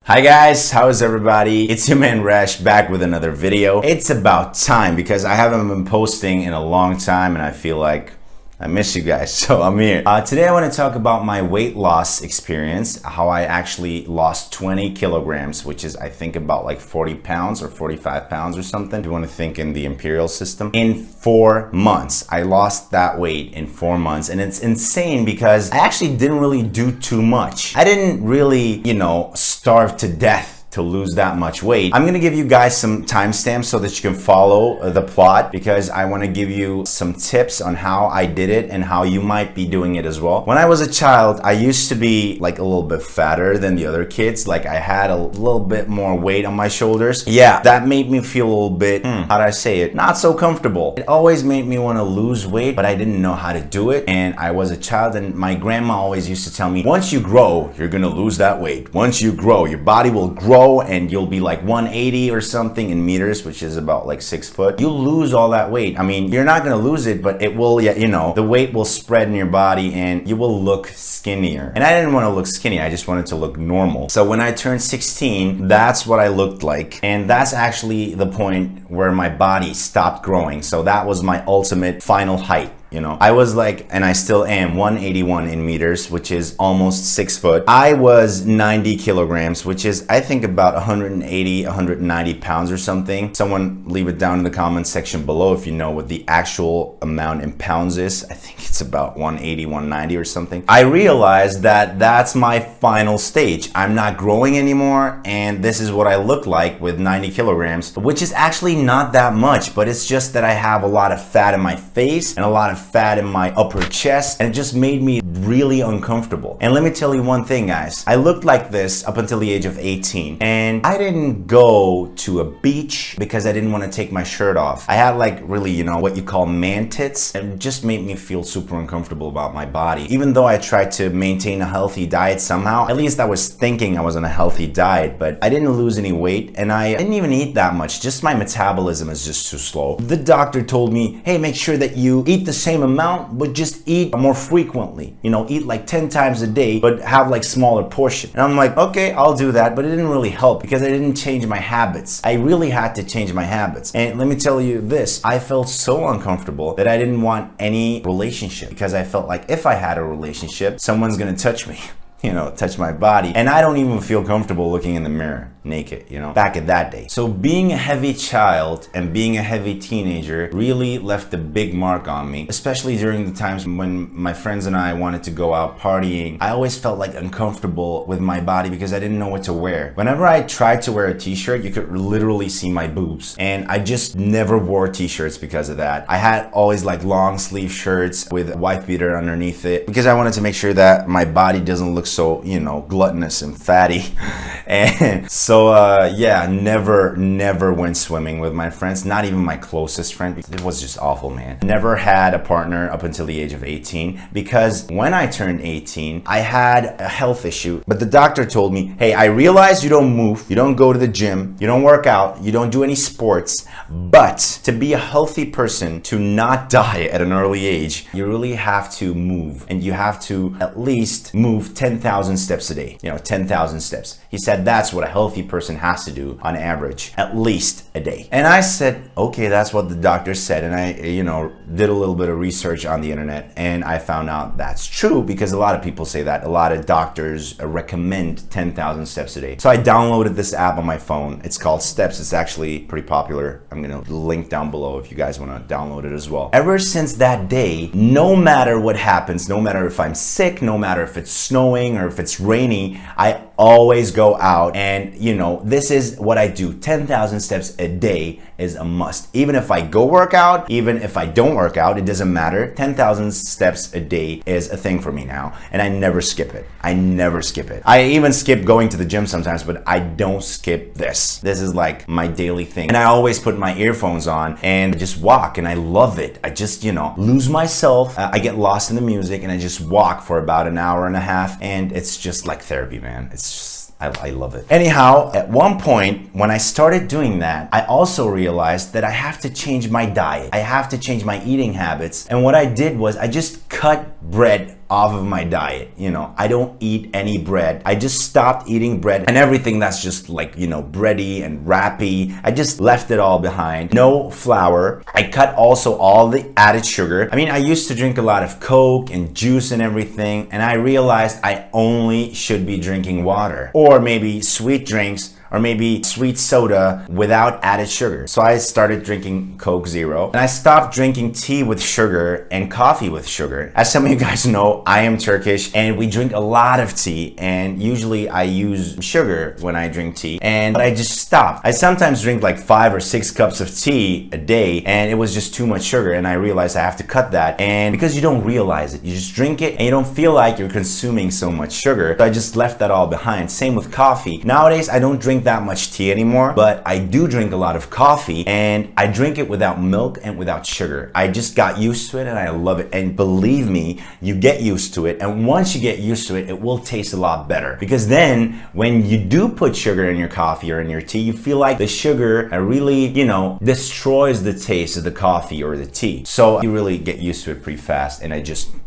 Hi guys, how is everybody? It's your man Rash back with another video. It's about time because I haven't been posting in a long time and I feel like I miss you guys, so I'm here. Today I want to talk about my weight loss experience, how I actually lost 20 kilograms, which is I think about like 40 pounds or 45 pounds or something. If you want to think in the imperial system. In 4 months, I lost that weight in 4 months, and it's insane because I actually didn't really do too much. I didn't really, starve to death to lose that much weight. I'm gonna give you guys some timestamps so that you can follow the plot because I want to give you some tips on how I did it and how you might be doing it as well. When I was a child, I used to be like a little bit fatter than the other kids. Like I had a little bit more weight on my shoulders. Yeah, that made me feel a little bit, how'd I say it? Not so comfortable. It always made me want to lose weight, but I didn't know how to do it. And I was a child and my grandma always used to tell me, once you grow, you're gonna lose that weight. Once you grow, your body will grow and you'll be like 180 or something in meters, which is about like 6 foot. You'll lose all that weight. I mean, you're not gonna lose it, but it will, the weight will spread in your body and you will look skinnier. And I didn't want to look skinny, I just wanted to look normal. So when I turned 16, that's what I looked like. And that's actually the point where my body stopped growing. So that was my ultimate final height. I was like, and I still am, 181 in meters, which is almost 6 foot. I was 90 kilograms, which is, I think, about 180, 190 pounds or something. Someone leave it down in the comments section below if you know what the actual amount in pounds is. I think it's about 180, 190 or something. I realized that that's my final stage. I'm not growing anymore, and this is what I look like with 90 kilograms, which is actually not that much, but it's just that I have a lot of fat in my face and a lot of fat in my upper chest, and it just made me really uncomfortable. And let me tell you one thing, guys. I looked like this up until the age of 18, and I didn't go to a beach because I didn't want to take my shirt off. I had like really, what you call man tits, and it just made me feel super uncomfortable about my body. Even though I tried to maintain a healthy diet somehow, at least I was thinking I was on a healthy diet, but I didn't lose any weight, and I didn't even eat that much. Just my metabolism is just too slow. The doctor told me, hey, make sure that you eat the same amount, but just eat more frequently. Eat like 10 times a day, but have like smaller portion. And I'm like, okay, I'll do that, but it didn't really help because I didn't change my habits. I really had to change my habits. And let me tell you this, I felt so uncomfortable that I didn't want any relationship because I felt like if I had a relationship, someone's gonna touch me. Touch my body. And I don't even feel comfortable looking in the mirror naked, back in that day. So being a heavy child and being a heavy teenager really left a big mark on me, especially during the times when my friends and I wanted to go out partying. I always felt like uncomfortable with my body because I didn't know what to wear. Whenever I tried to wear a t-shirt, you could literally see my boobs. And I just never wore t-shirts because of that. I had always like long sleeve shirts with a wife beater underneath it because I wanted to make sure that my body doesn't look so, gluttonous and fatty. And so yeah, never went swimming with my friends, not even my closest friend. It was just awful, man. Never had a partner up until the age of 18 because when I turned 18, I had a health issue, but the doctor told me, hey, I realize you don't move, you don't go to the gym, you don't work out, you don't do any sports, but to be a healthy person, to not die at an early age, you really have to move, and you have to at least move 10,000 steps a day, 10,000 steps. He said that's what a healthy person has to do on average, at least a day. And I said, okay, that's what the doctor said. And I, did a little bit of research on the internet, and I found out that's true because a lot of people say that. A lot of doctors recommend 10,000 steps a day. So I downloaded this app on my phone. It's called Steps. It's actually pretty popular. I'm gonna link down below if you guys wanna download it as well. Ever since that day, no matter what happens, no matter if I'm sick, no matter if it's snowing or if it's rainy, I always go out and this is what I do. 10,000 steps a day is a must. Even if I go work out, even if I don't work out, it doesn't matter. 10,000 steps a day is a thing for me now, and I never skip it. I never skip it. I even skip going to the gym sometimes, but I don't skip this. This is like my daily thing. And I always put my earphones on and just walk, and I love it. I just, lose myself. I get lost in the music and I just walk for about an hour and a half, and it's just like therapy, man. It's just, I love it. Anyhow, at one point when I started doing that, I also realized that I have to change my diet. I have to change my eating habits. And what I did was I just cut bread off of my diet. You know, I don't eat any bread. I just stopped eating bread and everything that's just like, you know, bready and wrappy. I just left it all behind. No flour. I cut also all the added sugar. I mean, I used to drink a lot of Coke and juice and everything, and I realized I only should be drinking water or maybe sweet drinks or maybe sweet soda without added sugar. So I started drinking Coke Zero, and I stopped drinking tea with sugar and coffee with sugar. As some of you guys know, I am Turkish and we drink a lot of tea, and usually I use sugar when I drink tea, but I just stopped. I sometimes drink like 5 or 6 cups of tea a day, and it was just too much sugar, and I realized I have to cut that. And because you don't realize it, you just drink it and you don't feel like you're consuming so much sugar. So I just left that all behind. Same with coffee. Nowadays, I don't drink that much tea anymore, but I do drink a lot of coffee, and I drink it without milk and without sugar. I just got used to it and I love it. And believe me, you get used to it, and once you get used to it, it will taste a lot better, because then when you do put sugar in your coffee or in your tea, you feel like the sugar really, you know, destroys the taste of the coffee or the tea. So you really get used to it pretty fast. And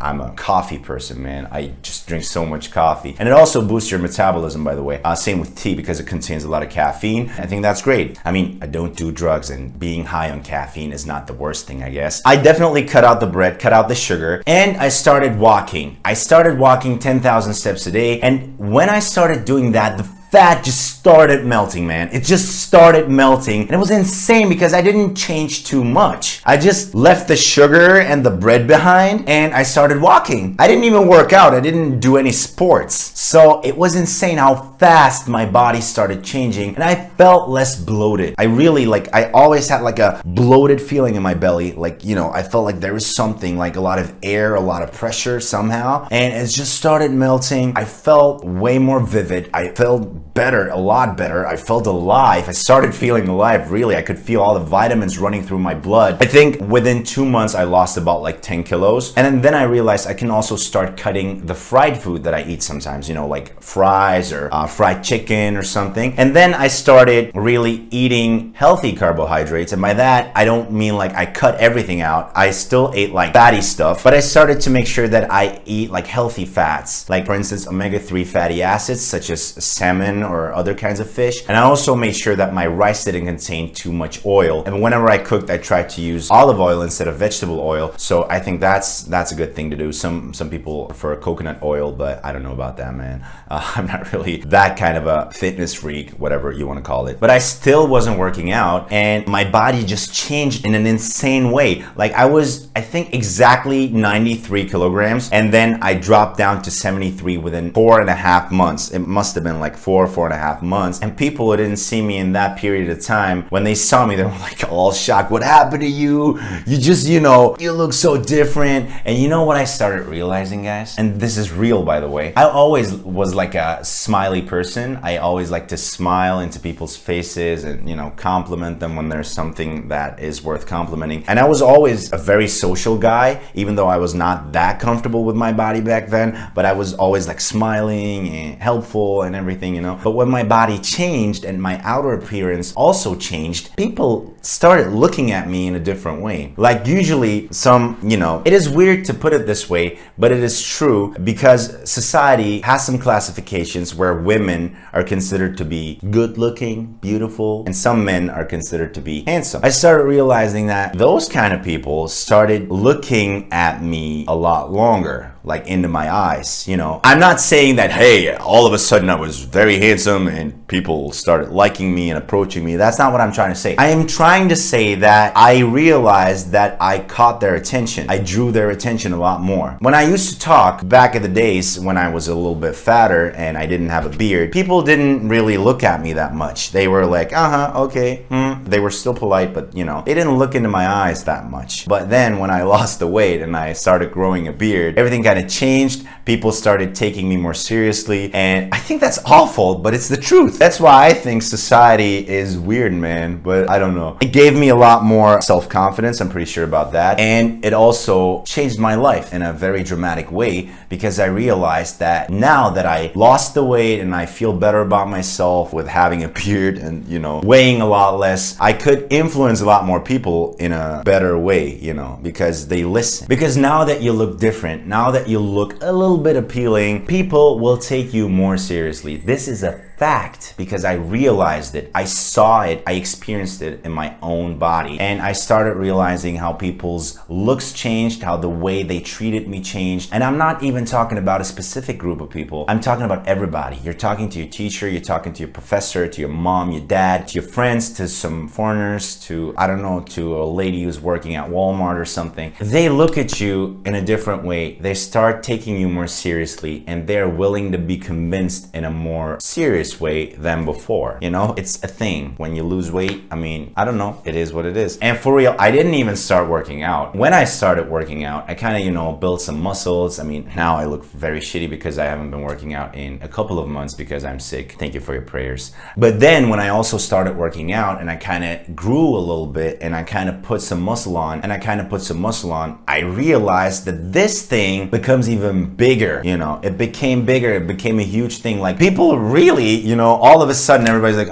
I'm a coffee person, man. I just drink so much coffee, and it also boosts your metabolism, by the way. Same with tea, because it contains a lot of caffeine. I think that's great. I mean, I don't do drugs, and being high on caffeine is not the worst thing, I guess. I definitely cut out the bread, cut out the sugar, and I started walking. I started walking 10,000 steps a day, and when I started doing that, the fat just started melting, man. It just started melting, and it was insane because I didn't change too much. I just left the sugar and the bread behind, and I started walking. I didn't even work out. I didn't do any sports. So it was insane how fast my body started changing, and I felt less bloated. I always had like a bloated feeling in my belly. Like, you know, I felt like there was something, like a lot of air, a lot of pressure somehow, and it just started melting. I felt way more vivid. I felt better, a lot better. I felt alive. I started feeling alive, really. I could feel all the vitamins running through my blood. I think within 2 months, I lost about like 10 kilos. And then I realized I can also start cutting the fried food that I eat sometimes, you know, like fries or fried chicken or something. And then I started really eating healthy carbohydrates. And by that, I don't mean like I cut everything out. I still ate like fatty stuff, but I started to make sure that I eat like healthy fats. Like, for instance, omega-3 fatty acids, such as salmon or other kinds of fish. And I also made sure that my rice didn't contain too much oil. And whenever I cooked, I tried to use olive oil instead of vegetable oil. So I think that's a good thing to do. Some people prefer coconut oil, but I don't know about that, man. I'm not really that kind of a fitness freak, whatever you want to call it. But I still wasn't working out, and my body just changed in an insane way. Like, I was, I think, exactly 93 kilograms, and then I dropped down to 73 within 4.5 months. It must have been like 4.5 months. And people who didn't see me in that period of time, when they saw me, they were like all shocked. What happened to you? You just, you know, you look so different. And you know what I started realizing, guys? And this is real, by the way. I always was like a smiley person. I always like to smile into people's faces and, you know, compliment them when there's something that is worth complimenting. And I was always a very social guy, even though I was not that comfortable with my body back then, but I was always like smiling and helpful and everything, you know. But when my body changed and my outer appearance also changed, people started looking at me in a different way. Like, usually it is weird to put it this way, but it is true, because society has some classifications where women are considered to be good looking, beautiful, and some men are considered to be handsome. I started realizing that those kind of people started looking at me a lot longer, like into my eyes, you know. I'm not saying that, hey, all of a sudden I was very handsome and people started liking me and approaching me. That's not what I'm trying to say. I am trying to say that I realized that I caught their attention. I drew their attention a lot more. When I used to talk back in the days when I was a little bit fatter and I didn't have a beard, people didn't really look at me that much. They were like, okay, They were still polite, but you know, they didn't look into my eyes that much. But then when I lost the weight and I started growing a beard, everything kind of changed. People started taking me more seriously, and I think that's awful, but it's the truth. truth. That's why I think society is weird, man, but I don't know. It gave me a lot more self-confidence, I'm pretty sure about that. And it also changed my life in a very dramatic way, because I realized that now that I lost the weight and I feel better about myself with having a beard and, you know, weighing a lot less, I could influence a lot more people in a better way, you know, because they listen. Because now that you look different, now that you look a little bit appealing, people will take you more seriously. This is a fact, because I realized it, I saw it, I experienced it in my own body, and I started realizing how people's looks changed, how the way they treated me changed. And I'm not even talking about a specific group of people, I'm talking about everybody. You're talking to your teacher, you're talking to your professor, to your mom, your dad, to your friends, to some foreigners, to, I don't know, to a lady who's working at Walmart or something. They look at you in a different way, they start taking you more seriously, and they're willing to be convinced in a more serious way than before. You know, it's a thing. When you lose weight, I mean, I don't know, it is what it is. And for real, I didn't even start working out. When I started working out, I kind of, you know, built some muscles. I mean, now I look very shitty because I haven't been working out in a couple of months because I'm sick. Thank you for your prayers. But then when I also started working out and I kind of grew a little bit and I kind of put some muscle on I realized that this thing becomes even bigger. You know, it became bigger, it became a huge thing. Like, people really, you know, all of a sudden everybody's like,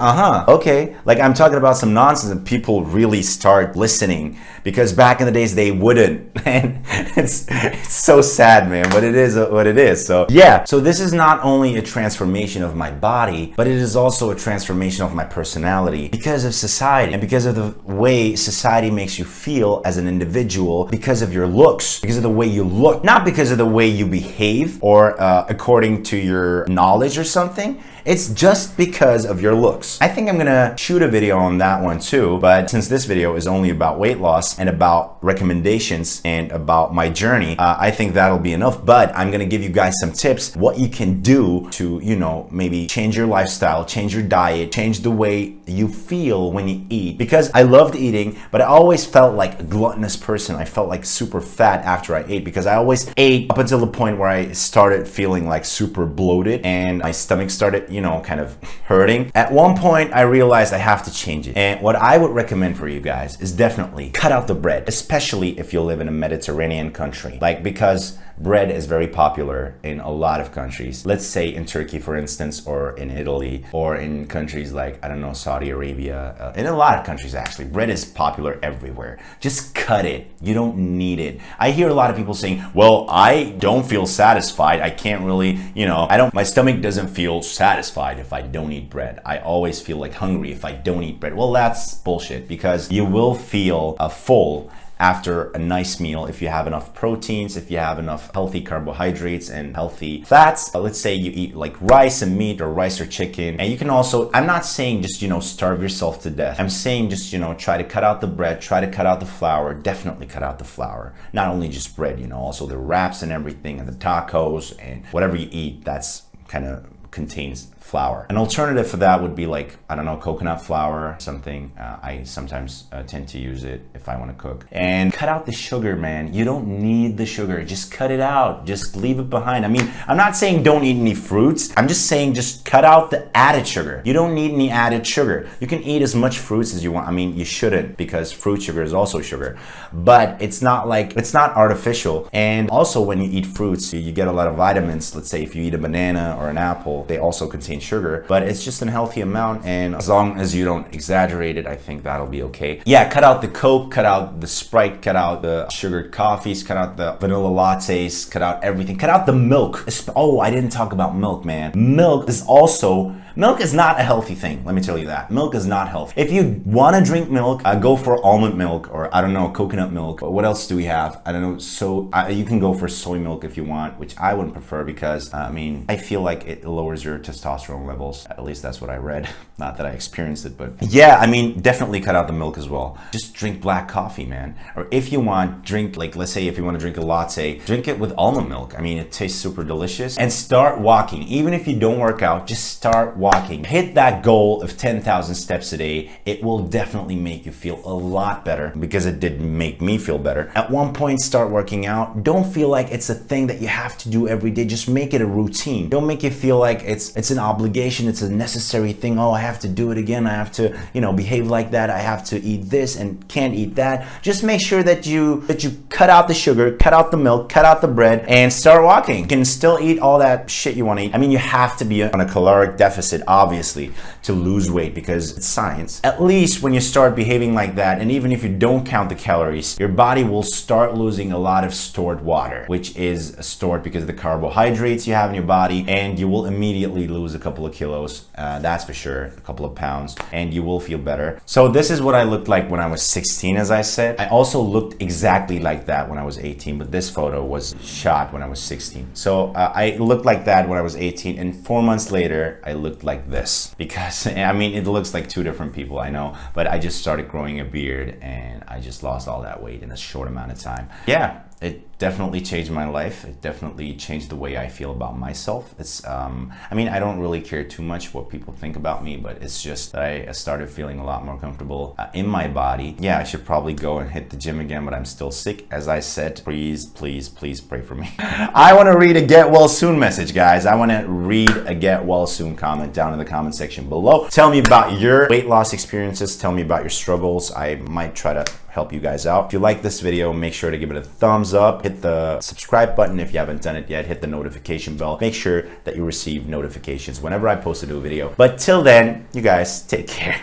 okay. Like, I'm talking about some nonsense and people really start listening, because back in the days they wouldn't. And it's so sad, man, but it is what it is. So yeah, so this is not only a transformation of my body, but it is also a transformation of my personality, because of society and because of the way society makes you feel as an individual, because of your looks, because of the way you look, not because of the way you behave or according to your knowledge or something. It's just because of your looks. I think I'm gonna shoot a video on that one too, but since this video is only about weight loss and about recommendations and about my journey, I think that'll be enough. But I'm gonna give you guys some tips, what you can do to, you know, maybe change your lifestyle, change your diet, change the way you feel when you eat. Because I loved eating, but I always felt like a gluttonous person. I felt like super fat after I ate, because I always ate up until the point where I started feeling like super bloated and my stomach started, you know, kind of hurting. At one point, I realized I have to change it. And what I would recommend for you guys is definitely cut out the bread, especially if you live in a Mediterranean country. Like, because bread is very popular in a lot of countries. Let's say in Turkey, for instance, or in Italy, or in countries like, I don't know, Saudi Arabia. In a lot of countries, actually, bread is popular everywhere. Just cut it. You don't need it. I hear a lot of people saying, well, I don't feel satisfied. I can't really, you know, my stomach doesn't feel satisfied if I don't eat bread. I always feel like hungry if I don't eat bread. Well, that's bullshit, because you will feel full after a nice meal if you have enough proteins, if you have enough healthy carbohydrates and healthy fats. Let's say you eat like rice and meat, or rice or chicken. And you can also, I'm not saying just, you know, starve yourself to death. I'm saying just, you know, try to cut out the bread, try to cut out the flour, definitely cut out the flour. Not only just bread, you know, also the wraps and everything, and the tacos and whatever you eat that's kind of contains flour. An alternative for that would be like, I don't know, coconut flour, something. I sometimes tend to use it if I want to cook. And cut out the sugar, man. You don't need the sugar. Just cut it out. Just leave it behind. I mean, I'm not saying don't eat any fruits. I'm just saying just cut out the added sugar. You don't need any added sugar. You can eat as much fruits as you want. I mean, you shouldn't, because fruit sugar is also sugar. But it's not like, it's not artificial. And also when you eat fruits, you get a lot of vitamins. Let's say if you eat a banana or an apple, they also contain sugar, but it's just a healthy amount, and as long as you don't exaggerate it, I think that'll be okay. Yeah, cut out the Coke, cut out the Sprite, cut out the sugared coffees, cut out the vanilla lattes, cut out everything, cut out the milk. Oh, I didn't talk about milk, man. Milk is not a healthy thing. Let me tell you that. Milk is not healthy. If you want to drink milk, go for almond milk, or I don't know, coconut milk. What else do we have? I don't know. So you can go for soy milk if you want, which I wouldn't prefer, because I mean, I feel like it lowers your testosterone levels. At least that's what I read. Not that I experienced it, but yeah, I mean, definitely cut out the milk as well. Just drink black coffee, man. Or if you want, drink, like, let's say if you want to drink a latte, drink it with almond milk. I mean, it tastes super delicious. And start walking. Even if you don't work out, just start walking. walking, hit that goal of 10,000 steps a day. It will definitely make you feel a lot better, because it did make me feel better. At one point, start working out. Don't feel like it's a thing that you have to do every day. Just make it a routine. Don't make it feel like it's an obligation, it's a necessary thing. Oh, I have to do it again. I have to, behave like that. I have to eat this and can't eat that. Just make sure that you cut out the sugar, cut out the milk, cut out the bread, and start walking. You can still eat all that shit you want to eat. I mean, you have to be on a caloric deficit, obviously, to lose weight, because it's science. At least when you start behaving like that, and even if you don't count the calories, your body will start losing a lot of stored water, which is stored because of the carbohydrates you have in your body, and you will immediately lose a couple of kilos, that's for sure, a couple of pounds, and you will feel better. So this is what I looked like when I was 16, as I said. I also looked exactly like that when I was 18, but this photo was shot when I was 16. So I looked like that when I was 18, and 4 months later, I looked like this. Because, I mean, it looks like two different people, I know, but I just started growing a beard, and I just lost all that weight in a short amount of time. Yeah, it definitely changed my life. It definitely changed the way I feel about myself. It's, I mean, I don't really care too much what people think about me, but it's just that I started feeling a lot more comfortable in my body. Yeah, I should probably go and hit the gym again, but I'm still sick. As I said, please, please, please pray for me. I want to read a get well soon message, guys. I want to read a get well soon comment down in the comment section below. Tell me about your weight loss experiences. Tell me about your struggles. I might try to help you guys out. If you like this video, make sure to give it a thumbs up. Hit the subscribe button if you haven't done it yet. Hit the notification bell. Make sure that you receive notifications whenever I post a new video. But till then, you guys take care.